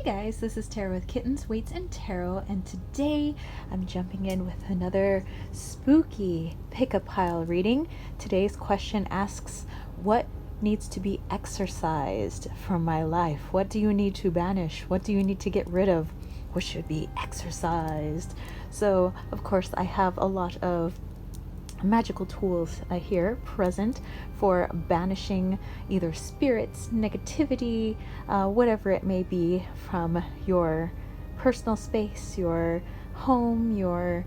guys, this is Tarot with Kittens, Weights, and Tarot, and today I'm jumping in with another spooky pick-a pile reading. Today's question asks, what needs to be exorcised from my life? What do you need to banish? What do you need to get rid of? What should be exorcised? So, of course, I have a lot of magical tools here present for banishing either spirits, negativity, whatever it may be from your personal space, your home, your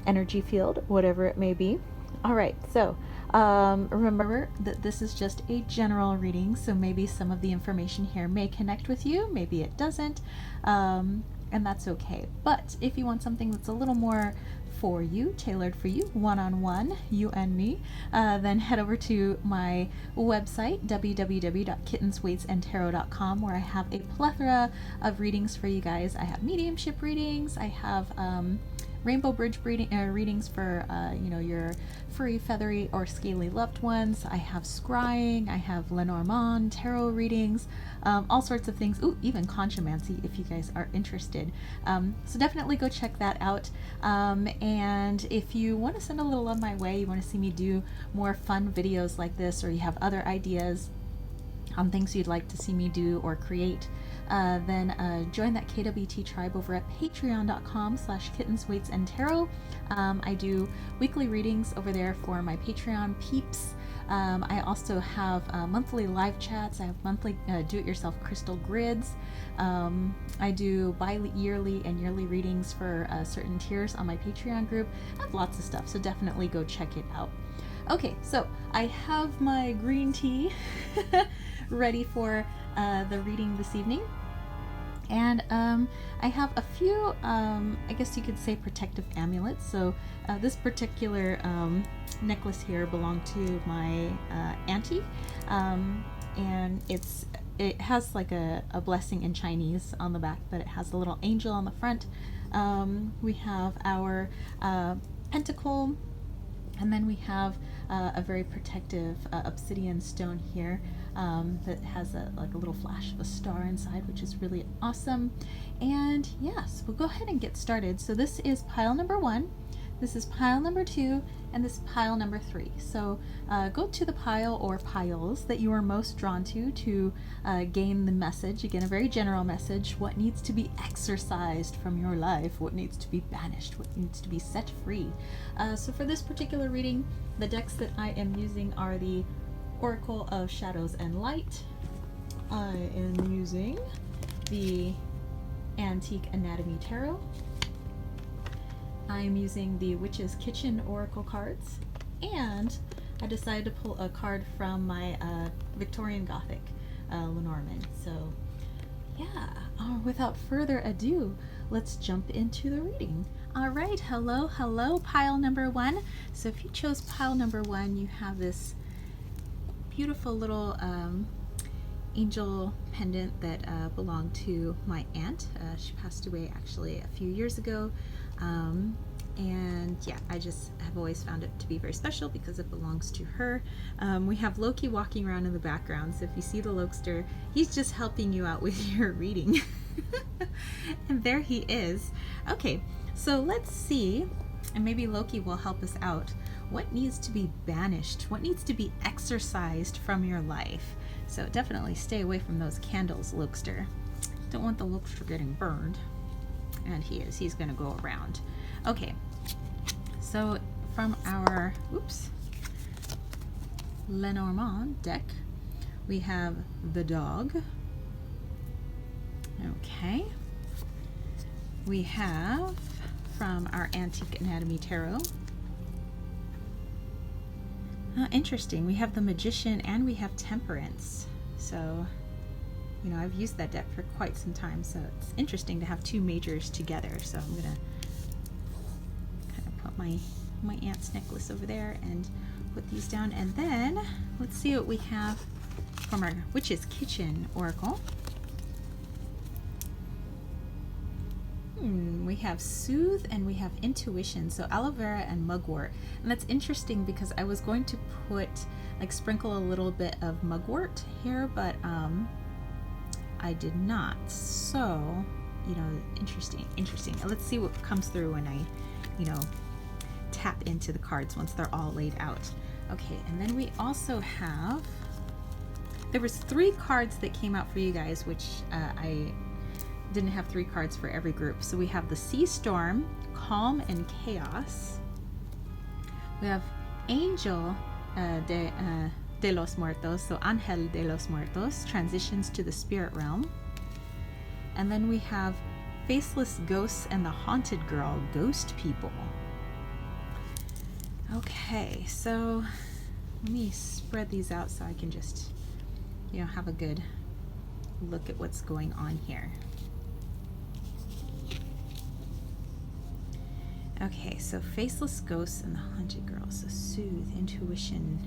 energy field, whatever it may be. All right, so remember that this is just a general reading, so maybe some of the information here may connect with you, maybe it doesn't, and that's okay. But if you want something that's a little more for you, tailored for you, one-on-one, you and me, then head over to my website, www.kittensweightsandtarot.com, where I have a plethora of readings for you guys. I have mediumship readings, I have rainbow bridge readings for your furry, feathery, or scaly loved ones. I have scrying, I have Lenormand tarot readings, all sorts of things. Ooh, even conchomancy if you guys are interested. So definitely go check that out. And if you want to send a little love my way, you want to see me do more fun videos like this, or you have other ideas on things you'd like to see me do or create, then join that KWT tribe over at patreon.com/kittensweightsandtarot. I do weekly readings over there for my Patreon peeps. I also have monthly live chats. I have monthly do-it-yourself crystal grids. I do bi-yearly and yearly readings for certain tiers on my Patreon group. I have lots of stuff, so definitely go check it out. Okay, so I have my green tea ready for the reading this evening. And I have a few, I guess you could say, protective amulets. So this particular necklace here belonged to my auntie, and it has like a blessing in Chinese on the back, but it has a little angel on the front. We have our pentacle, and then we have a very protective obsidian stone here that has a little flash of a star inside, which is really awesome. And yes, we'll go ahead and get started. So this is pile number 1, this is pile number 2, and this is pile number 3. So go to the pile or piles that you are most drawn to gain the message. Again, a very general message. What needs to be exorcised from your life? What needs to be banished? What needs to be set free? So for this particular reading, the decks that I am using are the Oracle of Shadows and Light. I am using the Antique Anatomy Tarot. I am using the Witch's Kitchen Oracle cards, and I decided to pull a card from my Victorian Gothic Lenormand. So yeah, without further ado, let's jump into the reading. All right, hello, pile number 1. So if you chose pile number 1, you have this beautiful little angel pendant that belonged to my aunt. She passed away actually a few years ago. And yeah, I just have always found it to be very special because it belongs to her. We have Loki walking around in the background, so if you see the Lokester, he's just helping you out with your reading. And there he is. Okay, so let's see, and maybe Loki will help us out. What needs to be banished? What needs to be exorcised from your life? So definitely stay away from those candles, Lokester. Don't want the Lokester getting burned. And he's gonna go around. Okay, so from our Lenormand deck, we have the dog. Okay, we have from our Antique Anatomy Tarot, interesting, we have the Magician and we have Temperance. So I've used that deck for quite some time, so it's interesting to have two majors together. So I'm gonna kind of put my aunt's necklace over there and put these down, and then let's see what we have from our Witch's Kitchen Oracle. We have Soothe and we have Intuition, so aloe vera and mugwort. And that's interesting because I was going to sprinkle a little bit of mugwort here, but I did not. So, interesting. Let's see what comes through when I, tap into the cards once they're all laid out. Okay, and then we also have, there was 3 cards that came out for you guys, which I didn't have 3 cards for every group. So we have the Sea Storm, Calm and Chaos. We have Angel de los Muertos, so Ángel de los Muertos, transitions to the spirit realm. And then we have Faceless Ghosts and the Haunted Girl, Ghost People. Okay, so let me spread these out so I can just, have a good look at what's going on here. Okay, so Faceless Ghosts and the Haunted Girl, so soothe, intuition,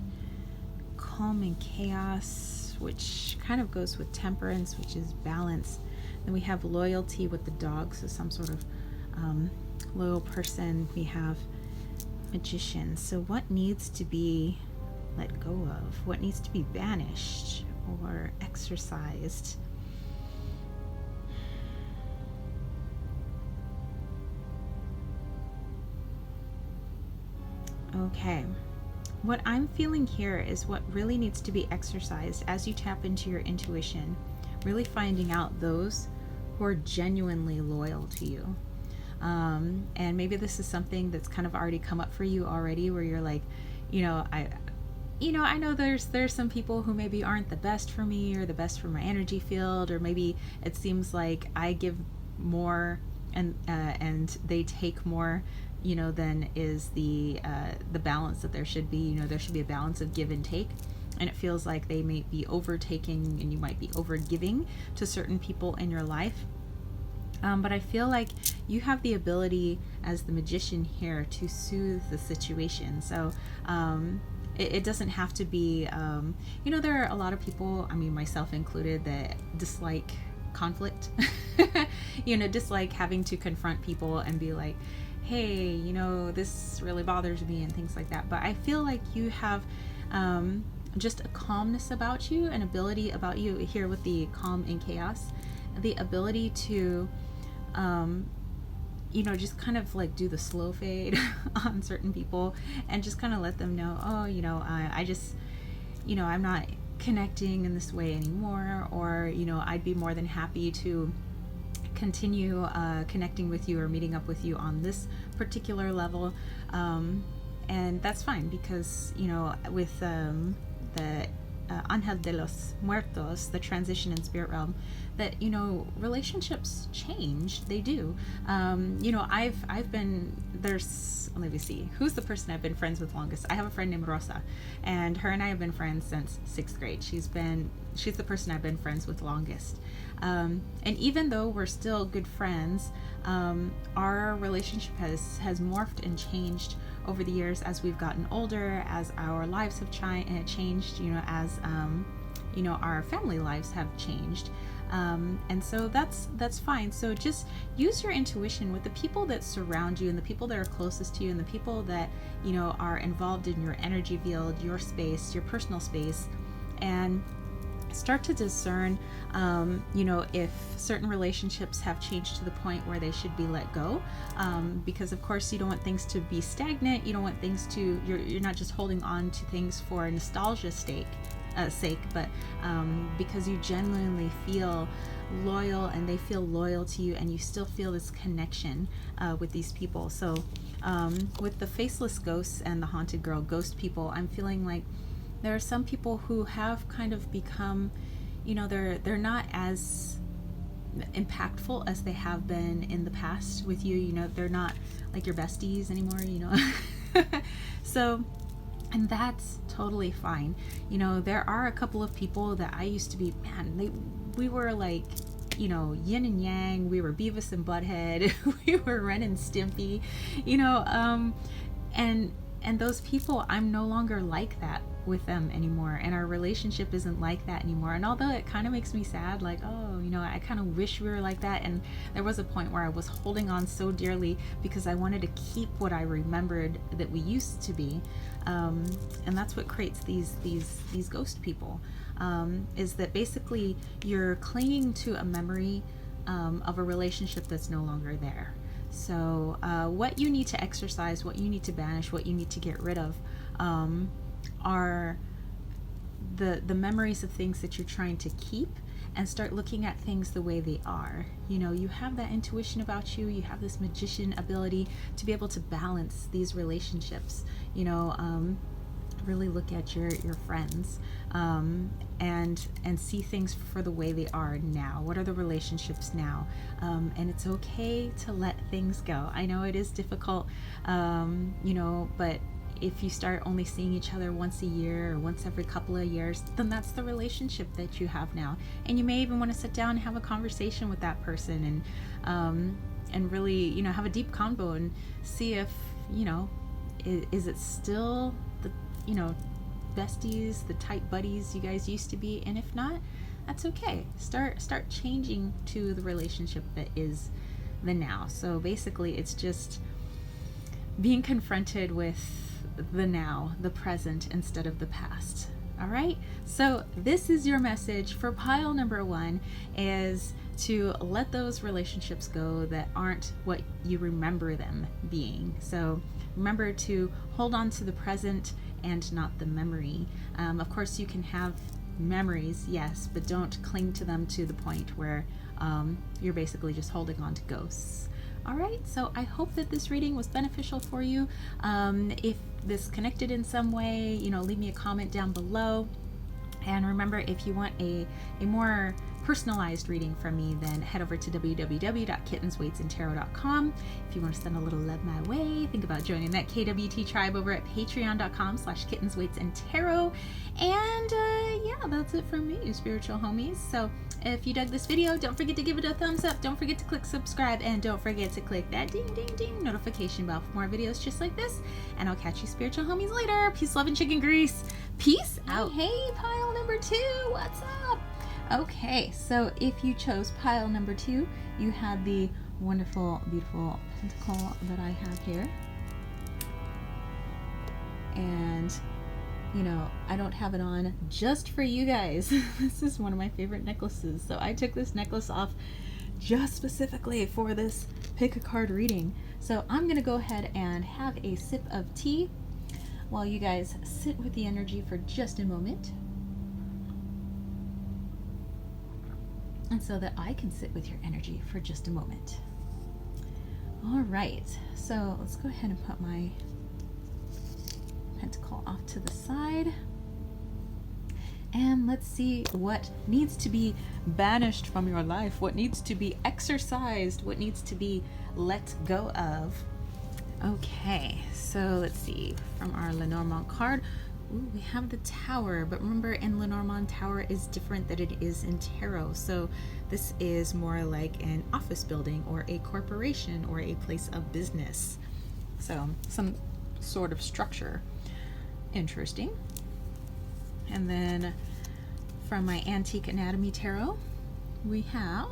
calm and chaos, which kind of goes with temperance, which is balance. Then we have loyalty with the dog, so some sort of loyal person. We have magician. So what needs to be let go of? What needs to be banished or exorcised? Okay. What I'm feeling here is what really needs to be exercised as you tap into your intuition, really finding out those who are genuinely loyal to you. And maybe this is something that's kind of already come up for you already, where you're like, I know there's some people who maybe aren't the best for me or the best for my energy field, or maybe it seems like I give more and they take more, than is the balance that there should be. There should be a balance of give and take. And it feels like they may be overtaking and you might be over giving to certain people in your life. But I feel like you have the ability as the magician here to soothe the situation. So it doesn't have to be, there are a lot of people, myself included, that dislike conflict, dislike having to confront people and be like, hey, this really bothers me and things like that. But I feel like you have just a calmness about you, an ability about you here with the calm and chaos, the ability to just kind of like do the slow fade on certain people and just kind of let them know, I just, I'm not connecting in this way anymore, or, I'd be more than happy to continue connecting with you or meeting up with you on this particular level. And that's fine because, with the Ángel de los Muertos, the transition in spirit realm, that relationships change. They do. I've been, let me see, who's the person I've been friends with longest? I have a friend named Rosa, and her and I have been friends since 6th grade. She's the person I've been friends with longest. And even though we're still good friends, our relationship has morphed and changed over the years as we've gotten older, as our lives have changed, as our family lives have changed. And so that's fine. So just use your intuition with the people that surround you and the people that are closest to you and the people that, are involved in your energy field, your space, your personal space, and start to discern, if certain relationships have changed to the point where they should be let go, because of course you don't want things to be stagnant. You don't want things to, you're not just holding on to things for nostalgia's sake, but because you genuinely feel loyal and they feel loyal to you, and you still feel this connection with these people. So with the Faceless Ghosts and the Haunted Girl, Ghost People, I'm feeling like there are some people who have kind of become, they're not as impactful as they have been in the past with you. They're not like your besties anymore, So, and that's totally fine. There are a couple of people that I used to be, we were like, yin and yang. We were Beavis and Butthead. We were Ren and Stimpy, and those people, I'm no longer like that with them anymore, and our relationship isn't like that anymore. And although it kind of makes me sad, like, I kind of wish we were like that, and there was a point where I was holding on so dearly because I wanted to keep what I remembered that we used to be, and that's what creates these ghost people. is that basically you're clinging to a memory of a relationship that's no longer there. So what you need to exercise, what you need to banish, what you need to get rid of are the memories of things that you're trying to keep, and start looking at things the way they are. You know, you have that intuition about you, you have this magician ability to be able to balance these relationships, you know, really look at your friends and see things for the way they are now. What are the relationships now? And it's okay to let things go. I know it is difficult, you know, but if you start only seeing each other once a year or once every couple of years, then that's the relationship that you have now. And you may even want to sit down and have a conversation with that person and really, you know, have a deep convo and see if, you know, is it still the, you know, besties, the tight buddies you guys used to be? And if not, that's okay. Start changing to the relationship that is the now. So basically it's just being confronted with the now, the present, instead of the past. All right, so this is your message for pile number 1, is to let those relationships go that aren't what you remember them being. So remember to hold on to the present and not the memory. Of course you can have memories, yes, but don't cling to them to the point where you're basically just holding on to ghosts. All right, so I hope that this reading was beneficial for you. If this connected in some way, you know, leave me a comment down below. And remember, if you want a more personalized reading from me, then head over to www.kittenswaitsandtarot.com. If you want to send a little love my way, think about joining that KWT tribe over at patreon.com/kittenswaitsandtarot. And yeah, that's it from me, you spiritual homies. So if you dug this video, don't forget to give it a thumbs up. Don't forget to click subscribe, and don't forget to click that ding ding ding notification bell for more videos just like this. And I'll catch you spiritual homies later. Peace, love, and chicken grease. Peace out. Hey, pile number 2, what's up? Okay, so if you chose pile number 2, you had the wonderful, beautiful pentacle that I have here. And, you know, I don't have it on just for you guys. This is one of my favorite necklaces. So I took this necklace off just specifically for this pick a card reading. So I'm going to go ahead and have a sip of tea while you guys sit with the energy for just a moment. And so that I can sit with your energy for just a moment. All right, so let's go ahead and put my pentacle off to the side. And let's see what needs to be banished from your life, what needs to be exorcised, what needs to be let go of. Okay, so let's see, from our Lenormand card, ooh, we have the Tower, but remember in Lenormand, Tower is different than it is in Tarot. So this is more like an office building or a corporation or a place of business. So some sort of structure. Interesting. And then from my Antique Anatomy Tarot, we have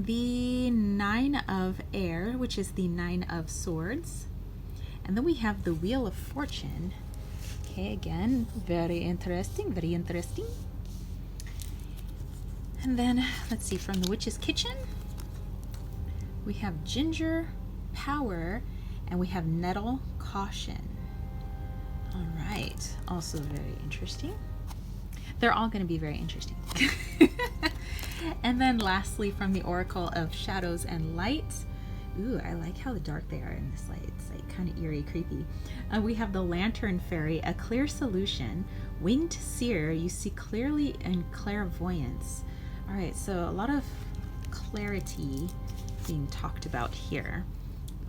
the 9 of Air, which is the 9 of Swords. And then we have the Wheel of Fortune. Okay, again, very interesting, very interesting. And then, let's see, from the Witch's Kitchen, we have Ginger, Power, and we have Nettle, Caution. All right, also very interesting. They're all going to be very interesting. And then lastly, from the Oracle of Shadows and Light, ooh, I like how the dark they are in this light. It's like kind of eerie, creepy. We have the Lantern Fairy, a clear solution. Winged Seer, you see clearly, and clairvoyance. All right, so a lot of clarity being talked about here.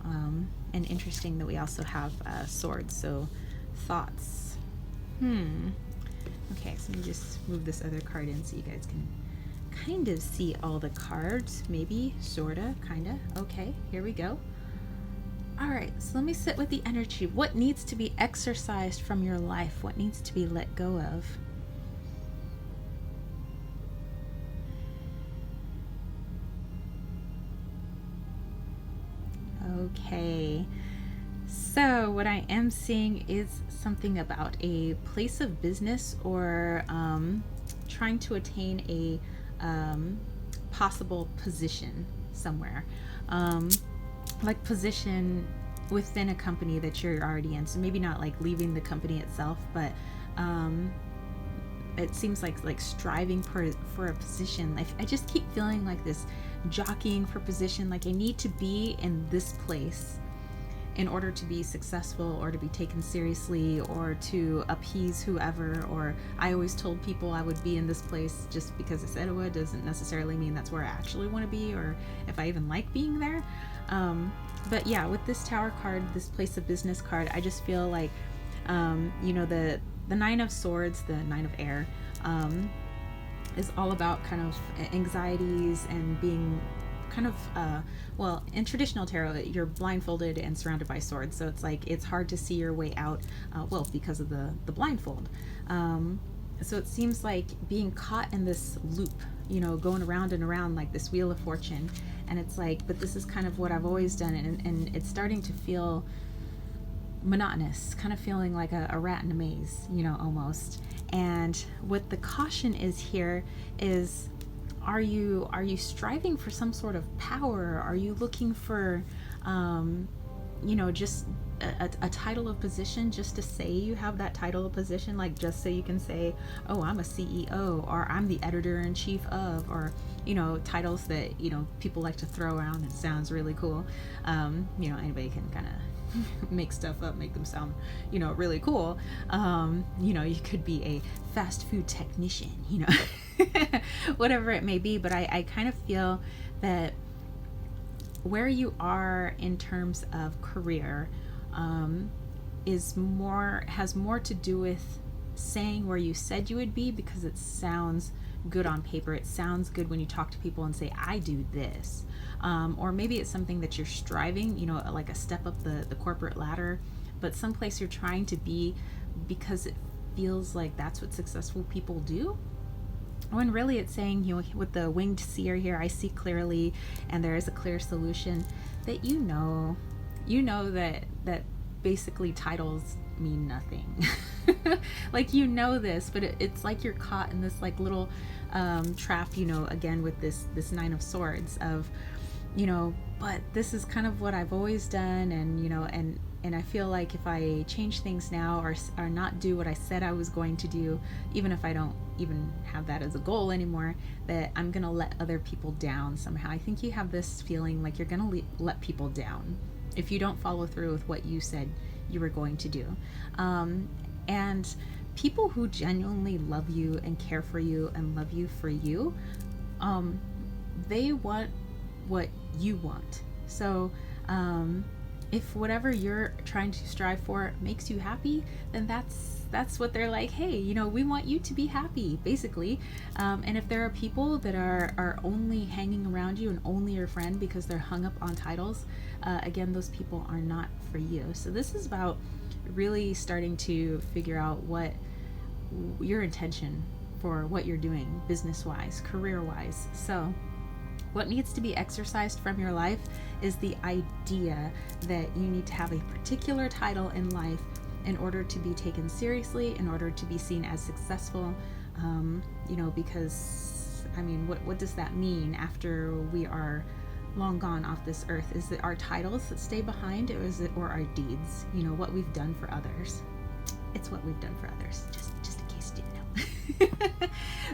And interesting that we also have swords, so thoughts. Okay, so let me just move this other card in so you guys can kind of see all the cards. Maybe, sorta, kinda. Okay, here we go. All right, so let me sit with the energy. What needs to be exorcised from your life? What needs to be let go of? Okay, So what I am seeing is something about a place of business, or trying to attain a possible position somewhere, like position within a company that you're already in. So maybe not like leaving the company itself, but it seems like striving for a position. I just keep feeling like this jockeying for position, like I need to be in this place in order to be successful, or to be taken seriously, or to appease whoever. Or I always told people I would be in this place just because I said I would, doesn't necessarily mean that's where I actually want to be, or if I even like being there. But yeah, with this Tower card, this place of business card, I just feel like, the Nine of Swords, the Nine of Air, is all about kind of anxieties and being kind of, in traditional tarot, you're blindfolded and surrounded by swords. So it's like, it's hard to see your way out, because of the blindfold. So it seems like being caught in this loop, going around and around like this wheel of fortune. And it's like, but this is kind of what I've always done. And it's starting to feel monotonous, kind of feeling like a rat in a maze, almost. And what the caution is here is, are you striving for some sort of power? Are you looking for, just a title of position, just to say you have that title of position, like just so you can say, oh, I'm a CEO, or I'm the editor-in-chief of, or, titles that, people like to throw around. It sounds really cool. Anybody can kind of make stuff up, make them sound, really cool. You could be a fast food technician, whatever it may be. But I kind of feel that where you are in terms of career has more to do with saying where you said you would be, because it sounds good on paper. It sounds good when you talk to people and say, I do this. Or maybe it's something that you're striving, like a step up the corporate ladder, but someplace you're trying to be because it feels like that's what successful people do. When really it's saying, with the winged seer here, I see clearly, and there is a clear solution, that that basically titles mean nothing. Like, this, but it's like you're caught in this like little trap, again with this Nine of Swords of, but this is kind of what I've always done, and I feel like if I change things now, or not do what I said I was going to do, even if I don't even have that as a goal anymore, that I'm gonna let other people down somehow. I think you have this feeling like you're gonna let people down if you don't follow through with what you said you were going to do. And people who genuinely love you and care for you and love you for you, they want what you want. So if whatever you're trying to strive for makes you happy, then that's what they're like, hey, we want you to be happy, basically. And if there are people that are only hanging around you and only your friend because they're hung up on titles, again, those people are not for you. So this is about really starting to figure out what your intention for what you're doing, business-wise, career-wise. So what needs to be exorcised from your life is the idea that you need to have a particular title in life in order to be taken seriously, in order to be seen as successful, because, what does that mean after we are long gone off this earth? Is it our titles that stay behind, or our deeds? What we've done for others. It's what we've done for others, just in case you didn't know.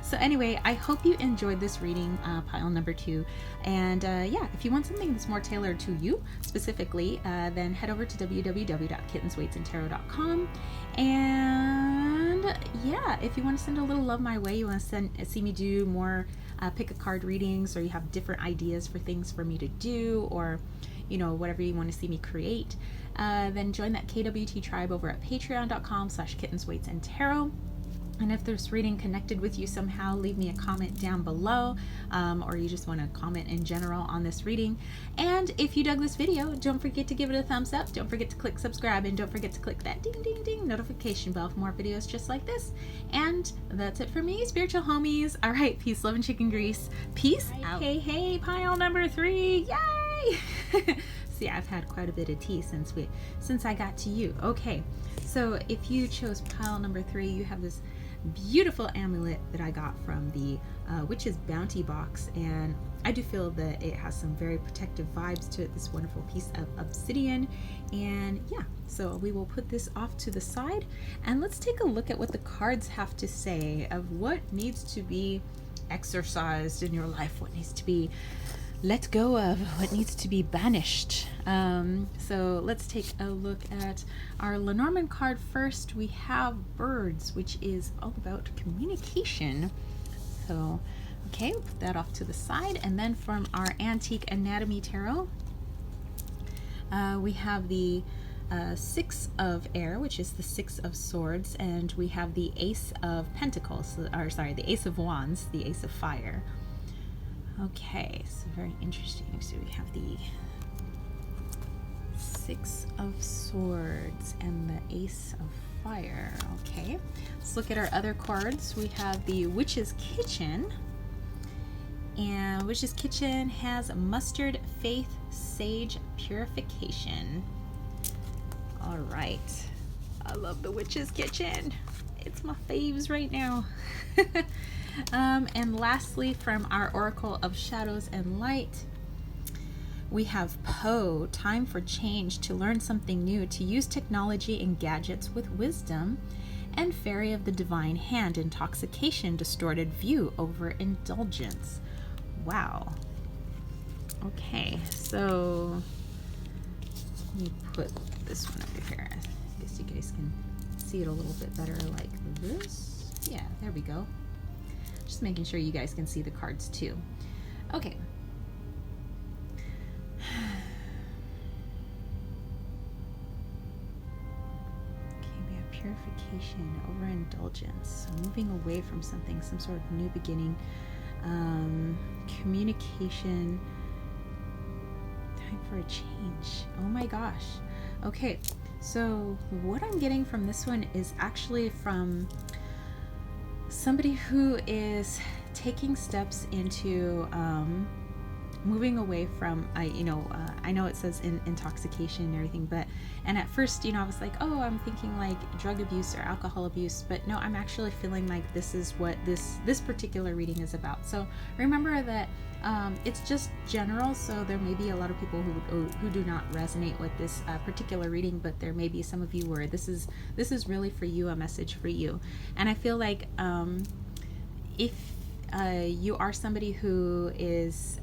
So anyway, I hope you enjoyed this reading, pile number 2. And if you want something that's more tailored to you specifically, then head over to www.kittenswaitsandtarot.com. And if you want to send a little love my way, you want to see me do more pick a card readings, or you have different ideas for things for me to do, or whatever you want to see me create, then join that KWT tribe over at patreon.com/kittenswaitsandtarot. And if this reading connected with you somehow, leave me a comment down below, or you just want to comment in general on this reading. And if you dug this video, don't forget to give it a thumbs up. Don't forget to click subscribe, and don't forget to click that ding ding ding notification bell for more videos just like this. And that's it for me, spiritual homies. All right, peace, love, and chicken grease. Peace out. Hey, pile number 3. Yay! See, I've had quite a bit of tea since I got to you. Okay, so if you chose pile number 3, you have this beautiful amulet that I got from the Witch's Bounty box, and I do feel that it has some very protective vibes to it, this wonderful piece of obsidian. And yeah, so we will put this off to the side, and let's take a look at what the cards have to say of what needs to be exorcised in your life, what needs to be let go of, what needs to be banished. So let's take a look at our Lenormand card first. We have birds, which is all about communication. So, okay, we'll put that off to the side. And then from our Antique Anatomy Tarot, we have the 6 of air, which is the 6 of swords, and we have the Ace of Pentacles, or sorry, the Ace of Wands, the Ace of Fire. Okay, so very interesting. So we have the 6 of Swords and the Ace of Fire. Okay, let's look at our other cards. We have the Witch's Kitchen, and Witch's Kitchen has Mustard, Faith, Sage, Purification. All right, I love the Witch's Kitchen. It's my faves right now. And lastly, from our Oracle of Shadows and Light, we have Poe, time for change, to learn something new, to use technology and gadgets with wisdom, and Fairy of the Divine Hand, intoxication, distorted view, over indulgence. Wow. Okay, so let me put this one over here. I guess you guys can see it a little bit better like this. Yeah, there we go. Just making sure you guys can see the cards too. Okay. Okay, we have purification, overindulgence, so moving away from something, some sort of new beginning, communication, time for a change. Oh my gosh. Okay, so what I'm getting from this one is actually from somebody who is taking steps into moving away from, I know it says intoxication and everything, and at first, I was like, oh, I'm thinking like drug abuse or alcohol abuse, but no, I'm actually feeling like this is what this particular reading is about. So remember that it's just general, so there may be a lot of people who do not resonate with this particular reading, but there may be some of you where this is really for you, a message for you. And I feel like if you are somebody who is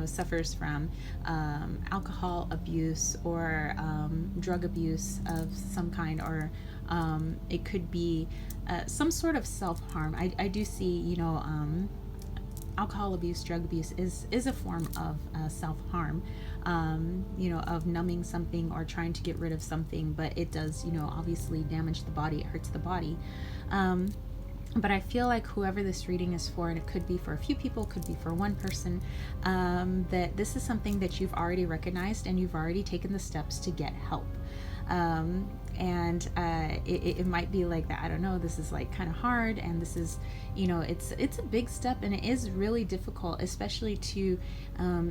suffers from alcohol abuse or drug abuse of some kind, or it could be some sort of self-harm. I do see, alcohol abuse, drug abuse is a form of self-harm, of numbing something or trying to get rid of something, but it does, obviously damage the body, it hurts the body. But I feel like whoever this reading is for, and it could be for a few people, could be for one person, that this is something that you've already recognized and you've already taken the steps to get help. It might be like that, I don't know, this is like kind of hard, and this is, it's a big step, and it is really difficult, especially to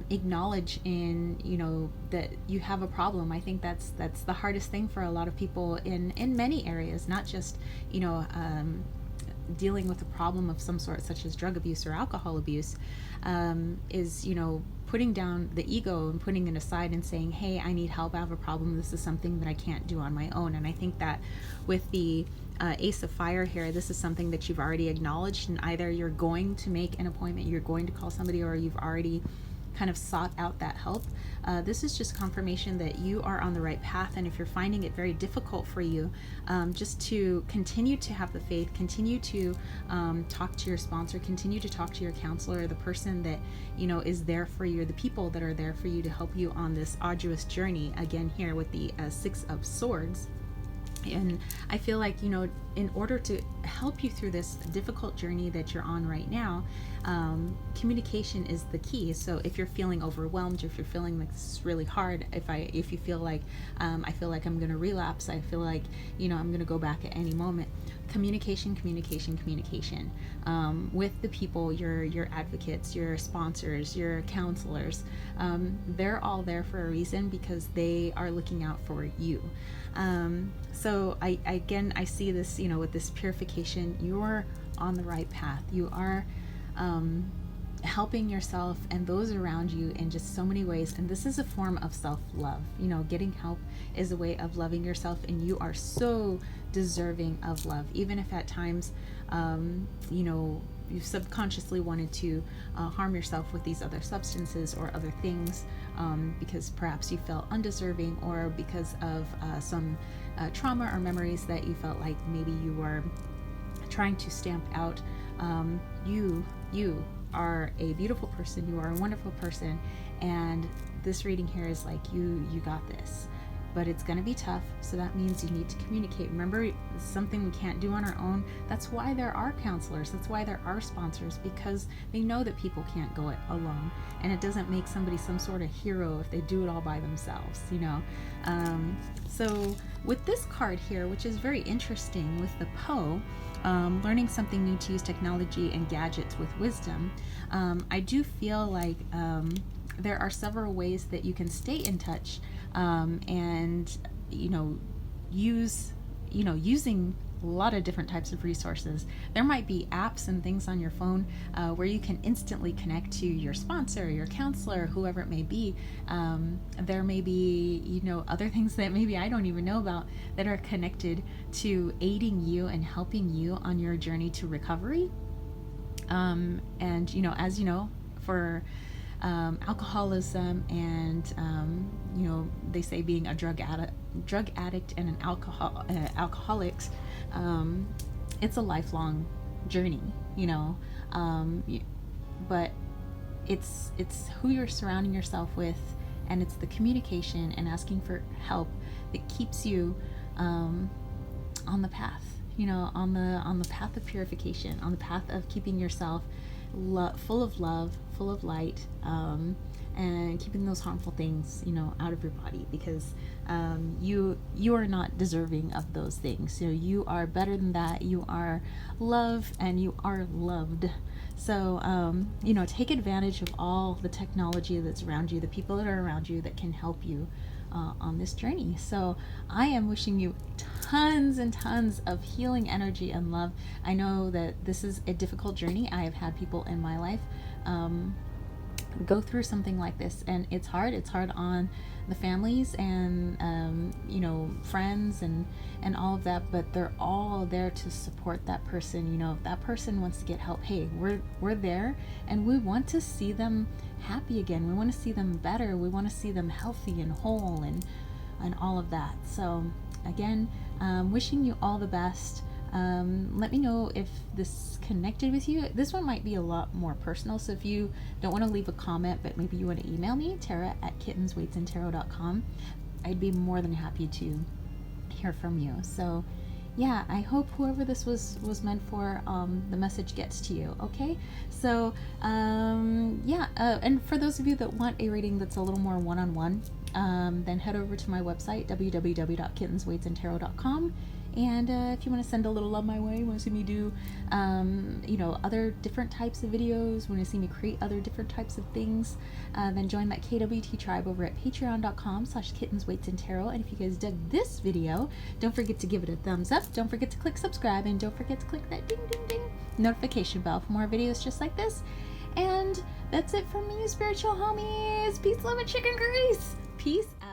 acknowledge that you have a problem. I think that's the hardest thing for a lot of people in many areas, not just dealing with a problem of some sort such as drug abuse or alcohol abuse, is putting down the ego and putting it aside and saying, hey, I need help, I have a problem, this is something that I can't do on my own. And I think that with the Ace of Fire here, this is something that you've already acknowledged, and either you're going to make an appointment, you're going to call somebody, or you've already kind of sought out that help. This is just confirmation that you are on the right path, and if you're finding it very difficult for you, just to continue to have the faith, continue to talk to your sponsor, continue to talk to your counselor, the person that is there for you, the people that are there for you to help you on this arduous journey. Again, here with the 6 of Swords. And I feel like, in order to help you through this difficult journey that you're on right now, communication is the key. So if you're feeling overwhelmed, if you're feeling like this is really hard, if you feel like I feel like I'm going to relapse, I feel like I'm going to go back at any moment, communication with the people, your advocates, your sponsors, your counselors. They're all there for a reason, because they are looking out for you. So I see this, with this purification, you're on the right path. You are helping yourself and those around you in just so many ways. And this is a form of self-love. Getting help is a way of loving yourself, and you are so deserving of love, even if at times, you subconsciously wanted to harm yourself with these other substances or other things, because perhaps you felt undeserving, or because of some trauma or memories that you felt like maybe you were trying to stamp out. You are a beautiful person. You are a wonderful person, and this reading here is like, you got this. But it's going to be tough, so that means you need to communicate. Remember, it's something we can't do on our own. That's why there are counselors. That's why there are sponsors, because they know that people can't go it alone, and it doesn't make somebody some sort of hero if they do it all by themselves, So with this card here, which is very interesting, with the Poe, learning something new to use technology and gadgets with wisdom, I do feel like there are several ways that you can stay in touch, and using a lot of different types of resources. There might be apps and things on your phone where you can instantly connect to your sponsor, your counselor, whoever it may be. There may be other things that maybe I don't even know about that are connected to aiding you and helping you on your journey to recovery. And as for alcoholism, and they say being a drug addict and an alcoholic, it's a lifelong journey, but it's who you're surrounding yourself with, and it's the communication and asking for help that keeps you on the path, on the path of purification, on the path of keeping yourself full of love, full of light, and keeping those harmful things, out of your body, because you are not deserving of those things. So you are better than that. You are love, and you are loved. So take advantage of all the technology that's around you, the people that are around you that can help you on this journey. So I am wishing you tons and tons of healing energy and love. I know that this is a difficult journey. I have had people in my life go through something like this, and it's hard. It's hard on the families and friends and all of that, but they're all there to support that person. If that person wants to get help, hey, we're there, and we want to see them happy again. We want to see them better. We want to see them healthy and whole and all of that. So again, wishing you all the best. Let me know if this connected with you. This one might be a lot more personal, so if you don't want to leave a comment, but maybe you want to email me, Tara@kittenswaitsandtarot.com, I'd be more than happy to hear from you. So yeah, I hope whoever this was meant for, the message gets to you. Okay, so and for those of you that want a reading that's a little more one-on-one, then head over to my website, www.kittenswaitsandtarot.com. And if you want to send a little love my way, want to see me do, other different types of videos, want to see me create other different types of things, then join that KWT tribe over at patreon.com/kittenswaitsandtarot. And if you guys dug this video, don't forget to give it a thumbs up. Don't forget to click subscribe, and don't forget to click that ding ding ding notification bell for more videos just like this. And that's it from me, spiritual homies. Peace, love, and chicken grease. Peace out.